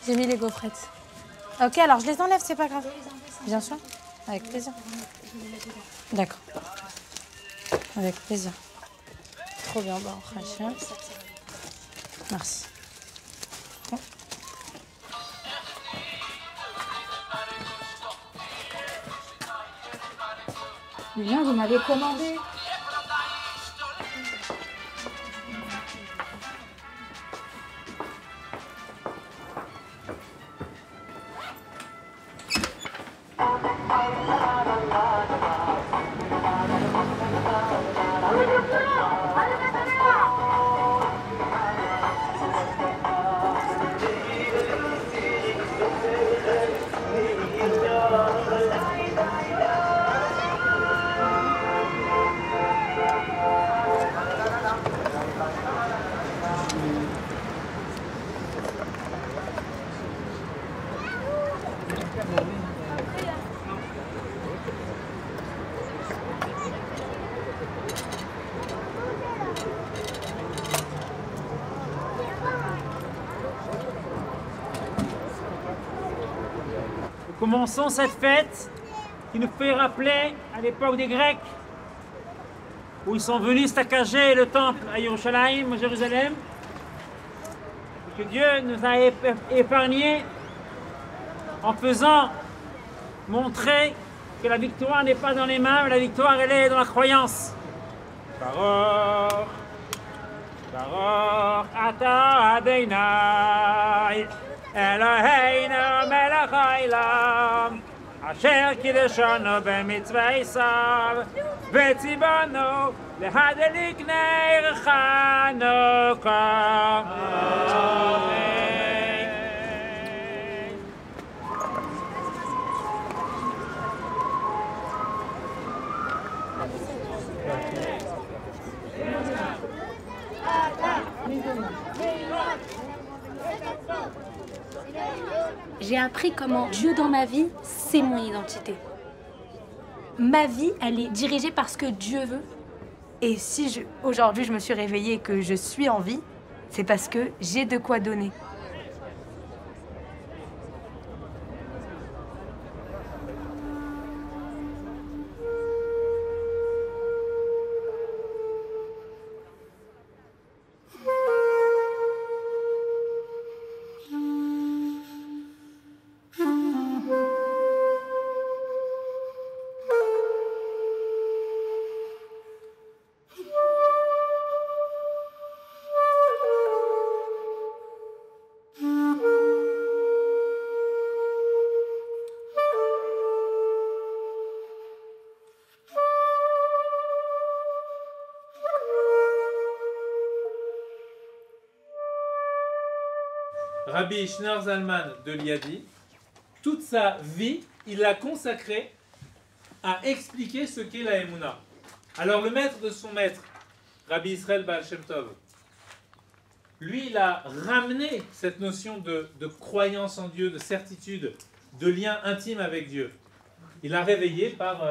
J'ai mis les gaufrettes. Ok, alors je les enlève, c'est pas grave. Bien sûr, avec plaisir. D'accord. Avec plaisir. Trop bien, bon, Rachel. Merci. Bon. Bien, vous m'avez commandé. Commençons cette fête qui nous fait rappeler à l'époque des Grecs où ils sont venus saccager le temple à Yerushalayim, à Jérusalem, et que Dieu nous a épargnés en faisant montrer que la victoire n'est pas dans les mains, mais la victoire elle est dans la croyance. Baruch, Baruch Ata Adonai Eloheinu melech haolam asher kiddushanu b'mitzvotav v'tzivanu להדליק נר חנוכה. J'ai appris comment Dieu dans ma vie, c'est mon identité. Ma vie, elle est dirigée par ce que Dieu veut. Et si aujourd'hui je me suis réveillée et que je suis en vie, c'est parce que j'ai de quoi donner. Rabbi Shneur Zalman de Liadi, toute sa vie, il l'a consacrée à expliquer ce qu'est la Emouna. Alors le maître de son maître, Rabbi Israël Baal Shem Tov, lui, il a ramené cette notion de croyance en Dieu, de certitude, de lien intime avec Dieu. Il l'a réveillé par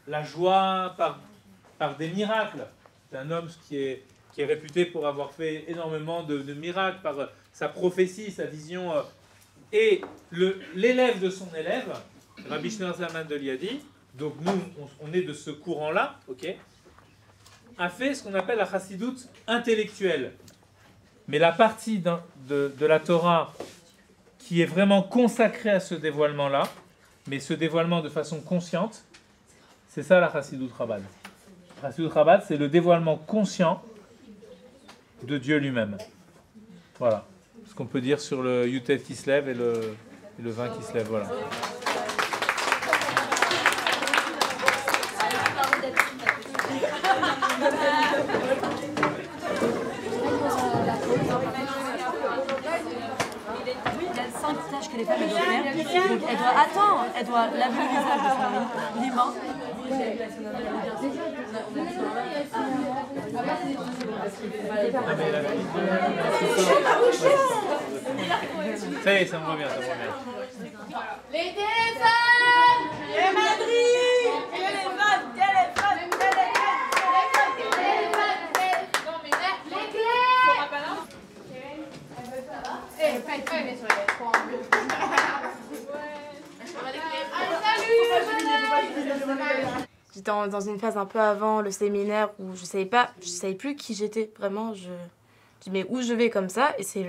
la joie, par des miracles. C'est un homme qui est réputé pour avoir fait énormément de miracles, par sa prophétie, sa vision. Et l'élève de son élève, Rabbi Shneur Zalman de Liadi, donc nous, on est de ce courant-là, ok, a fait ce qu'on appelle la chassidoute intellectuelle. Mais la partie de la Torah qui est vraiment consacrée à ce dévoilement-là, mais ce dévoilement de façon consciente, c'est ça la chassidoute Chabad. La chassidoute Chabad, c'est le dévoilement conscient de Dieu lui-même. Voilà ce qu'on peut dire sur le Yutet qui se lève et le vin qui se lève. Voilà. Que les femmes elles doivent faire. Donc elle doit attendre, elle doit laver le visage de son mari, les mains. Ça y est, ça me revient, ça me revient. Les téléphones, les madrilles, téléphone, téléphone, non mais les clés. Eh, pas sur les 3 en bleu. j'étais dans une phase un peu avant le séminaire où je savais plus qui j'étais. Vraiment, je dis mais où je vais comme ça? Et c'est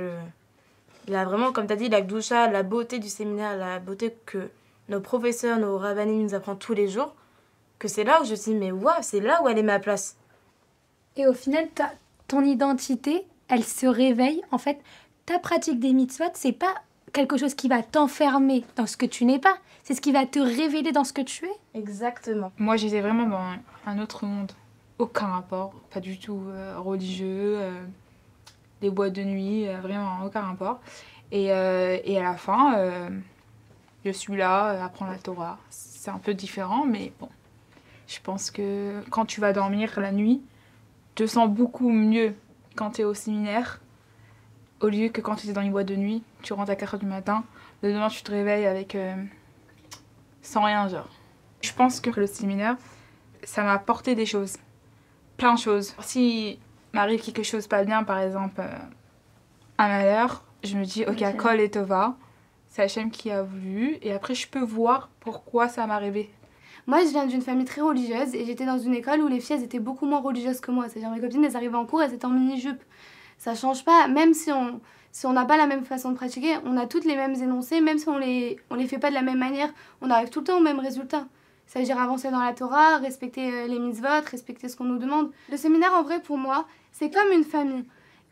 là vraiment, comme tu as dit, la Gdoucha, la beauté du séminaire, la beauté que nos professeurs, nos rabbinim nous apprennent tous les jours, que c'est là où je me dis mais waouh, c'est là où elle est ma place. Et au final, ton identité, elle se réveille. En fait, ta pratique des mitzvot, c'est pas quelque chose qui va t'enfermer dans ce que tu n'es pas. C'est ce qui va te révéler dans ce que tu es. Exactement. Moi, j'étais vraiment dans un autre monde. Aucun rapport. Pas du tout religieux. Des boîtes de nuit. Vraiment aucun rapport. Et à la fin, je suis là à apprendre la Torah. C'est un peu différent, mais bon. Je pense que quand tu vas dormir la nuit, tu te sens beaucoup mieux quand tu es au séminaire, au lieu que quand tu es dans une boîte de nuit, tu rentres à 4h du matin, le lendemain tu te réveilles avec sans rien, genre. Je pense que le séminaire, ça m'a apporté des choses, plein de choses. Si m'arrive quelque chose pas bien, par exemple un malheur, je me dis ok, Kol et Tova, c'est Hachem qui a voulu, et après je peux voir pourquoi ça m'est arrivé. Moi, je viens d'une famille très religieuse et j'étais dans une école où les filles elles étaient beaucoup moins religieuses que moi. C'est-à-dire mes copines, elles arrivaient en cours, elles étaient en mini-jupe. Ça change pas, même si on n'a pas la même façon de pratiquer, on a toutes les mêmes énoncés, même si on les fait pas de la même manière, on arrive tout le temps au même résultat. C'est-à-dire avancer dans la Torah, respecter les mitzvot, respecter ce qu'on nous demande. Le séminaire, en vrai, pour moi, c'est comme une famille.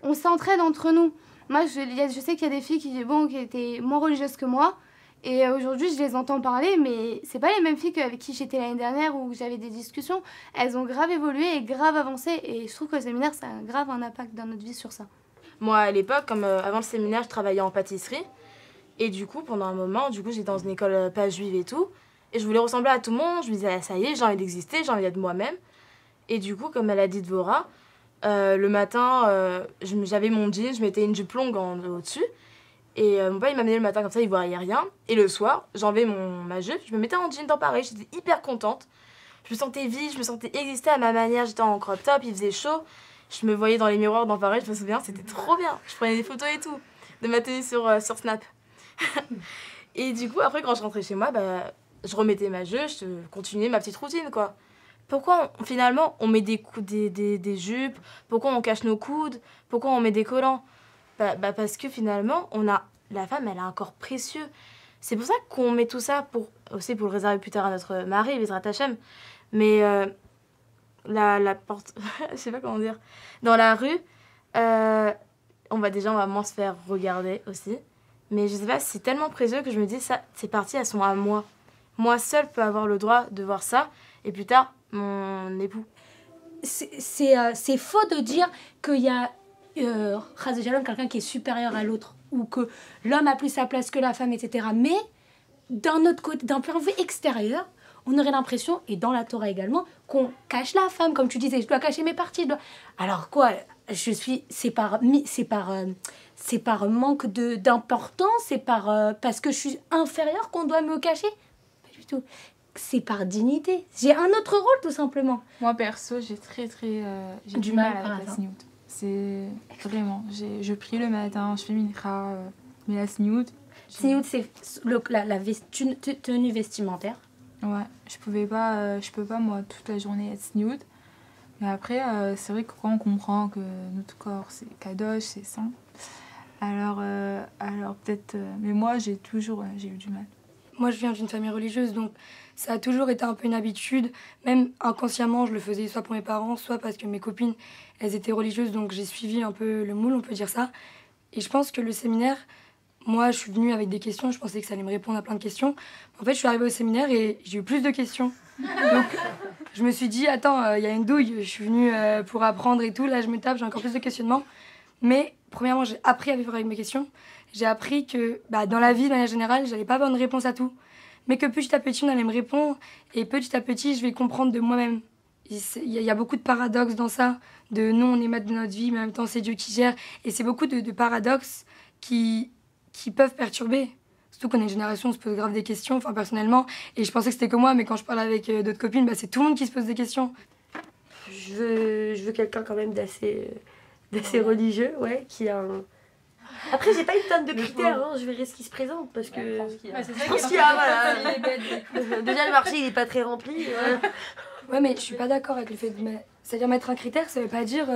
On s'entraide entre nous. Moi, je sais qu'il y a des filles qui étaient moins religieuses que moi. Et aujourd'hui, je les entends parler, mais c'est pas les mêmes filles avec qui j'étais l'année dernière où j'avais des discussions. Elles ont grave évolué et grave avancé. Et je trouve que le séminaire, ça a grave un impact dans notre vie sur ça. Moi, à l'époque, comme avant le séminaire, je travaillais en pâtisserie. Et du coup, pendant un moment, j'étais dans une école pas juive et tout. Et je voulais ressembler à tout le monde. Je me disais, ah, ça y est, j'ai envie d'exister, j'ai envie d'être moi-même. Et du coup, comme elle a dit Dvorah, le matin, j'avais mon jean, je mettais une jupe longue au-dessus. Et mon père, il m'amenait le matin comme ça, il voyait rien. Et le soir, j'enlevais ma jupe, je me mettais en jean dans pareil, j'étais hyper contente. Je me sentais vive, je me sentais exister à ma manière, j'étais en crop top, il faisait chaud. Je me voyais dans les miroirs dans pareil, je me souviens, c'était trop bien. Je prenais des photos et tout, de ma tenue sur Snap. Et du coup, après, quand je rentrais chez moi, je remettais ma jupe, je continuais ma petite routine, quoi. Pourquoi, finalement, on met des jupes? Pourquoi on cache nos coudes? Pourquoi on met des collants? Parce que finalement, la femme, elle a un corps précieux. C'est pour ça qu'on met tout ça, aussi pour le réserver plus tard à notre mari, Bezrat Hachem. Mais la porte, je sais pas comment dire, dans la rue, on va moins se faire regarder aussi. Mais je sais pas, c'est tellement précieux que je me dis, ça, c'est parti, elles sont à moi. Moi seule peux avoir le droit de voir ça, et plus tard, mon époux. C'est faux de dire qu'il y a quelqu'un qui est supérieur à l'autre ou que l'homme a plus sa place que la femme, etc. Mais d'un autre côté, d'un point de vue extérieur, on aurait l'impression, et dans la Torah également, qu'on cache la femme, comme tu disais, je dois cacher mes parties. Alors quoi, c'est par manque d'importance, c'est parce que je suis inférieure qu'on doit me cacher? Pas du tout. C'est par dignité. J'ai un autre rôle, tout simplement. Moi, perso, j'ai j'ai du mal avec la sniout. C'est vraiment... Je prie le matin, je fais mincha, mais la sniout... Sniout, c'est la tenue vestimentaire. Ouais, je peux pas, moi, toute la journée être sniout. Mais après, c'est vrai que quand on comprend que notre corps, c'est kadosh, c'est saint, alors peut-être... mais moi, j'ai eu du mal. Moi, je viens d'une famille religieuse, donc ça a toujours été un peu une habitude. Même inconsciemment, je le faisais soit pour mes parents, soit parce que mes copines, elles étaient religieuses, donc j'ai suivi un peu le moule, on peut dire ça. Et je pense que le séminaire, moi, je suis venue avec des questions, je pensais que ça allait me répondre à plein de questions. En fait, je suis arrivée au séminaire et j'ai eu plus de questions. Donc, je me suis dit, attends, il y a une douille, je suis venue pour apprendre et tout, là, je me tape, j'ai encore plus de questionnements. Mais, premièrement, j'ai appris à vivre avec mes questions. J'ai appris que dans la vie, de manière générale, j'allais pas avoir une réponse à tout. Mais que petit à petit, on allait me répondre. Et petit à petit, je vais comprendre de moi-même. Il y a beaucoup de paradoxes dans ça. De nous, on est maître de notre vie, mais en même temps, c'est Dieu qui gère. Et c'est beaucoup de paradoxes qui peuvent perturber. Surtout qu'on est une génération, on se pose grave des questions, enfin personnellement. Et je pensais que c'était que moi, mais quand je parle avec d'autres copines, c'est tout le monde qui se pose des questions. Je veux quelqu'un quand même d'assez religieux, ouais, qui a un... Après, j'ai pas une tonne de critères, hein, je verrai ce qui se présente parce que. Je pense qu'il y a, voilà. Déjà, le marché il est pas très rempli. Ouais, mais je suis pas d'accord avec le fait de mettre. C'est-à-dire mettre un critère, ça veut pas dire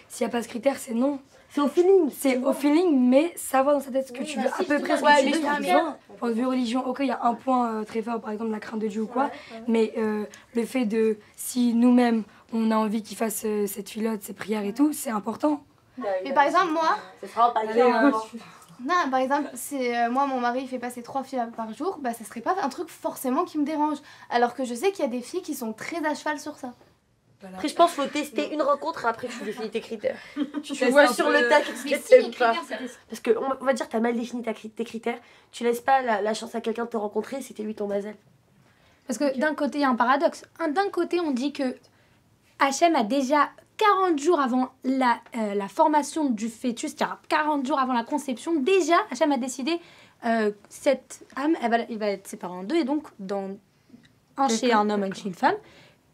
s'il y a pas ce critère, c'est non. C'est au feeling. C'est au feeling, mais savoir dans sa tête ce que tu veux, à peu près ce que tu veux. Point de vue religion, ok, il y a un point très fort, par exemple la crainte de Dieu ou quoi, mais le fait de, si nous-mêmes, on a envie qu'il fasse cette filote, ses prières et tout, c'est important. Mais par exemple, moi... Ce sera pas bien. Non, par exemple, si moi, mon mari, il fait passer 3 filles par jour, bah ça serait pas un truc forcément qui me dérange. Alors que je sais qu'il y a des filles qui sont très à cheval sur ça. Après, je pense qu'il faut tester une rencontre et après tu définis tes critères. Tu vois sur le tas qu'est-ce que t'aimes pas. Parce qu'on va dire que t'as mal défini tes critères, tu laisses pas la chance à quelqu'un de te rencontrer, c'était lui ton mazel. Parce que d'un côté, il y a un paradoxe. D'un côté, on dit que Hachem a déjà 40 jours avant la formation du fœtus, c'est-à-dire 40 jours avant la conception, déjà Hachem a décidé cette âme, il va être séparée en deux, et donc un chez un homme, un chez une femme,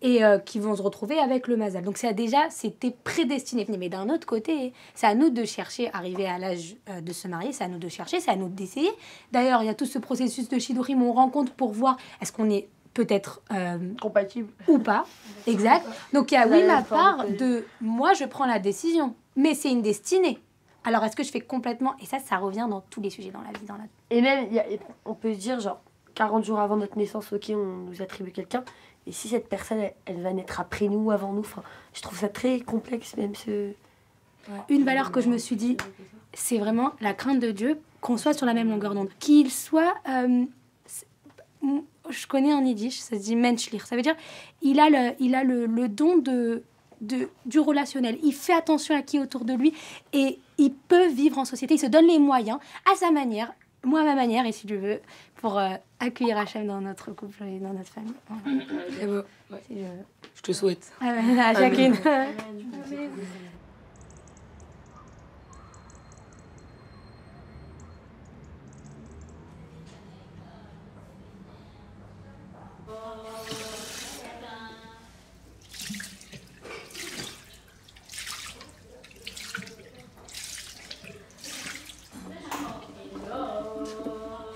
et qui vont se retrouver avec le mazal. Donc c'était prédestiné. Mais d'un autre côté, c'est à nous de chercher, arriver à l'âge de se marier, c'est à nous de chercher, c'est à nous d'essayer. D'ailleurs, il y a tout ce processus de shidurim où on rencontre pour voir est-ce qu'on est peut-être compatible ou pas. Exact. Donc il y a ma part de moi, je prends la décision, mais c'est une destinée. Alors est-ce que je fais complètement, et ça revient dans tous les sujets dans la vie, Et même on peut se dire genre 40 jours avant notre naissance, ok, on nous attribue quelqu'un, et si cette personne elle va naître après nous, avant nous, enfin je trouve ça très complexe même ce. Une valeur que je me suis dit, c'est vraiment la crainte de Dieu, qu'on soit sur la même longueur d'onde, qu'il soit je connais en yiddish, ça se dit menschlich. Ça veut dire il a le don du relationnel. Il fait attention à qui est autour de lui et il peut vivre en société. Il se donne les moyens à sa manière, moi à ma manière, et si tu veux, pour accueillir Hachem dans notre couple et dans notre famille. C'est beau. Si je... Je te souhaite. À chacune.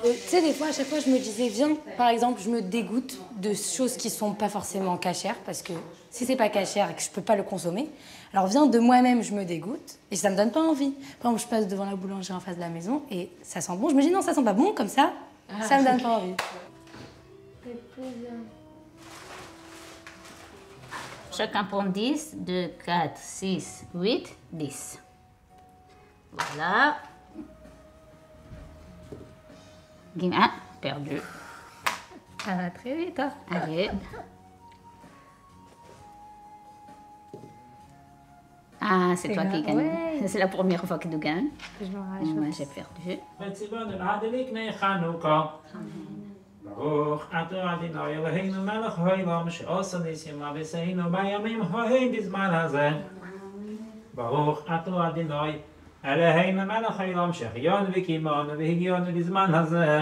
Tu sais, des fois, à chaque fois, je me disais, viens, par exemple, je me dégoûte de choses qui sont pas forcément cachères, parce que si c'est pas cachère et que je peux pas le consommer, alors viens, de moi-même, je me dégoûte, et ça me donne pas envie. Par exemple, je passe devant la boulangerie en face de la maison, et ça sent bon, je me dis, non, ça sent pas bon, comme ça me donne pas envie. Chacun prend 10, 2, 4, 6, 8, 10. Voilà. Guimain, perdu. Ça va très vite, hein. Allez. Ah, c'est toi qui gagne. Ouais. C'est la première fois que tu gagnes. Je m'en rajoute. Moi, j'ai perdu. ברוך אתה אדוני אלוהינו מלך העולם שעושה ניסים ואביסינו בימים ההם בזמן הזה. ברוך אתה אדוני אלוהינו מלך העולם שהחיינו וקיימנו והגיענו בזמן הזה.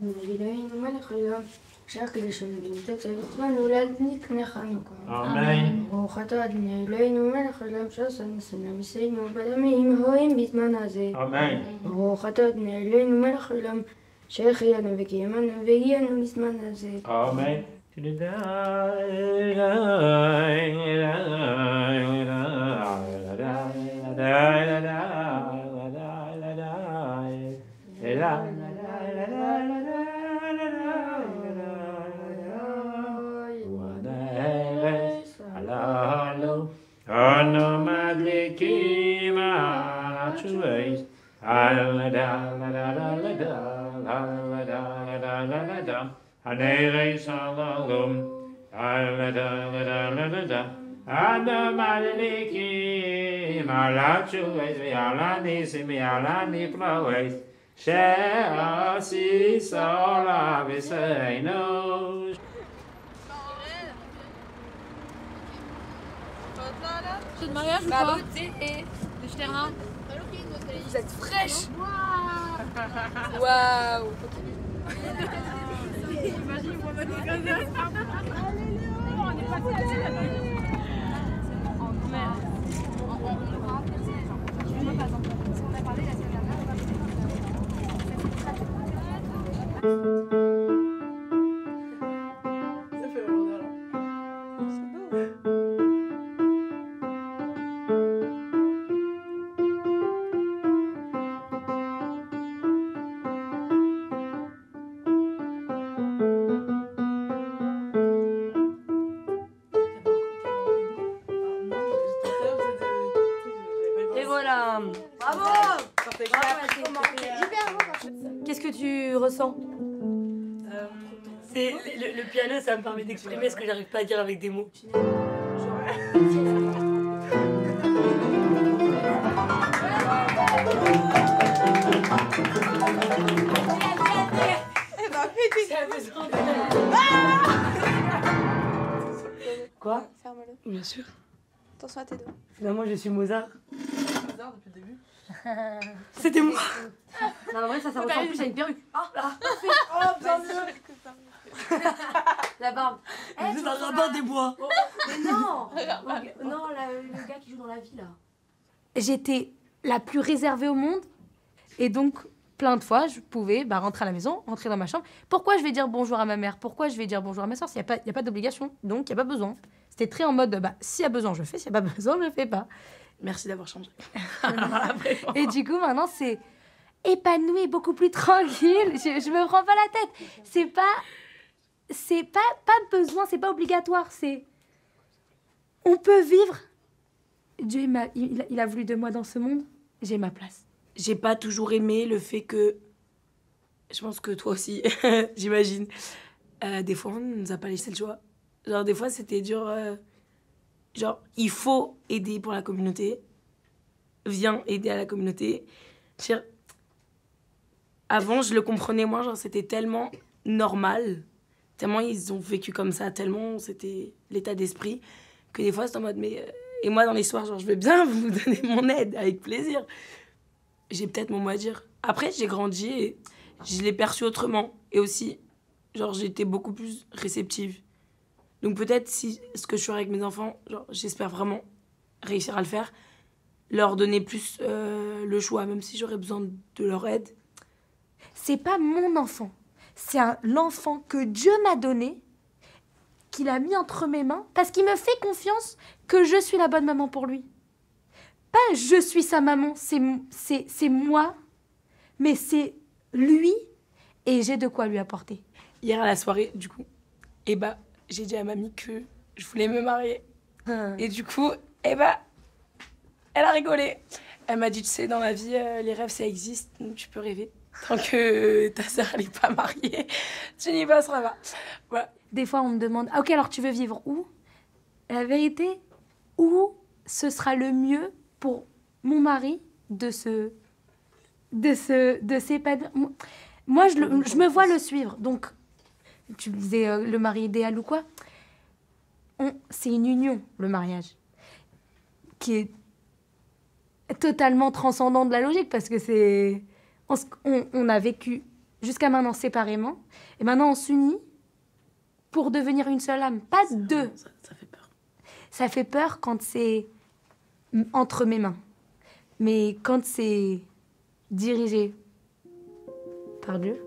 אלוהינו מלך העולם שהקדשנו ונתת עצמנו להדליק חנוכה. אמן. ברוך אתה אדוני אלוהינו מלך העולם שעושה ניסים ואביסינו בימים ההם בזמן הזה. אמן. ברוך אתה אדוני אלוהינו מלך העולם שהחיינו וקיימנו והגיענו בזמן הזה. אמן. אנו מדליקים על התשובה. הנרי שלום, אנו מדליקים על התשובה ועל הניסים ועל הנפלאות שעשית לאבינו. De mariage ou pas et de Stern. Vous êtes fraîche. Waouh. Imagine, on va dire comme ça. On est passé à la on a parlé la semaine dernière. Et voilà. Bravo. Qu'est-ce que tu ressens? Le piano, ça me permet d'exprimer ce que j'arrive pas à dire avec des mots. Quoi? Ferme-le. Bien sûr. Attention à tes doigts. Finalement, je suis Mozart. Mozart depuis le début. C'était moi. Non, en vrai, ça ressemble plus à une perruque. Oh, bien mieux. La barbe. C'est un rabbin des bois. Mais non. Non, le gars qui joue dans la vie, là. J'étais la plus réservée au monde. Et donc, plein de fois, je pouvais rentrer à la maison, rentrer dans ma chambre. Pourquoi je vais dire bonjour à ma mère? Pourquoi je vais dire bonjour à ma soeur? Il n'y a pas d'obligation, donc il n'y a pas besoin. C'était très en mode, s'il y a besoin, je fais. S'il n'y a pas besoin, je ne fais pas. Merci d'avoir changé. Et du coup, maintenant, c'est épanoui, beaucoup plus tranquille. Je me prends pas la tête. C'est pas besoin, c'est pas obligatoire. C'est on peut vivre. Dieu, il a voulu de moi dans ce monde. J'ai ma place. J'ai pas toujours aimé le fait que... Je pense que toi aussi, j'imagine. Des fois, on nous a pas laissé le choix. Genre, des fois, c'était dur. Genre, il faut aider pour la communauté. Viens aider à la communauté. Avant, je le comprenais moins. Genre, c'était tellement normal. Tellement ils ont vécu comme ça. Tellement c'était l'état d'esprit. Que des fois, c'est en mode... Mais, et moi, dans l'histoire, genre, je veux bien vous donner mon aide, avec plaisir. J'ai peut-être mon mot à dire. Après, j'ai grandi et je l'ai perçu autrement. Et aussi, genre, j'ai été beaucoup plus réceptive. Donc peut-être, si ce que je ferai avec mes enfants, genre, j'espère vraiment réussir à le faire, leur donner plus le choix, même si j'aurais besoin de leur aide. C'est pas mon enfant. C'est l'enfant que Dieu m'a donné, qu'il a mis entre mes mains, parce qu'il me fait confiance que je suis la bonne maman pour lui. Pas je suis sa maman, c'est moi, mais c'est lui et j'ai de quoi lui apporter. Hier à la soirée, du coup, j'ai dit à mamie que je voulais me marier. Et du coup, elle a rigolé. Elle m'a dit, tu sais, dans la vie, les rêves, ça existe, donc tu peux rêver. Tant que ta sœur, elle n'est pas mariée, tu n'y passeras pas. Voilà. Des fois, on me demande, ah, ok, alors tu veux vivre où? La vérité, où ce sera le mieux pour mon mari de s'épanouir. Moi, je me vois le suivre. Donc, tu me disais le mari idéal ou quoi? C'est une union, le mariage, qui est totalement transcendant de la logique parce que on a vécu jusqu'à maintenant séparément et maintenant on s'unit pour devenir une seule âme, pas deux. Ça fait peur. Ça fait peur quand c'est entre mes mains. Mais quand c'est dirigé par Dieu.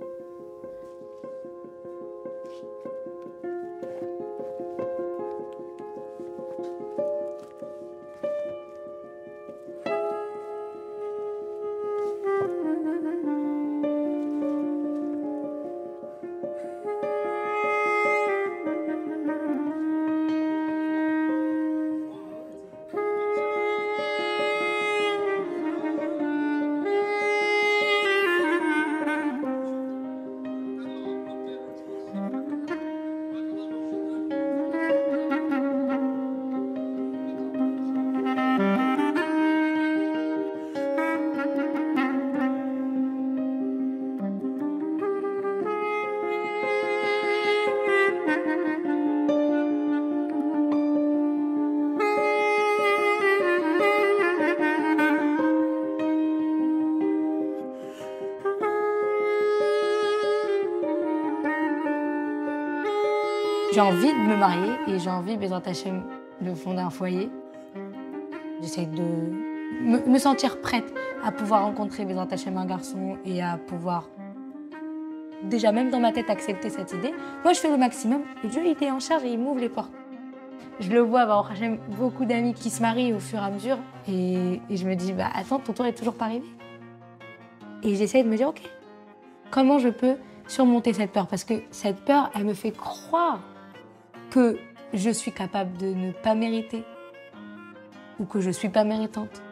J'ai envie de me marier et j'ai envie, Bezrat Hachem, de fonder un foyer. J'essaie de me sentir prête à pouvoir rencontrer Bezrat Hachem un garçon et à pouvoir, déjà même dans ma tête, accepter cette idée. Moi, je fais le maximum et Dieu, il est en charge et il m'ouvre les portes. Je le vois, Baruch Hachem, beaucoup d'amis qui se marient au fur et à mesure et je me dis, attends, ton tour est toujours pas arrivé. Et j'essaie de me dire, ok, comment je peux surmonter cette peur? Parce que cette peur, elle me fait croire que je suis capable de ne pas mériter ou que je ne suis pas méritante.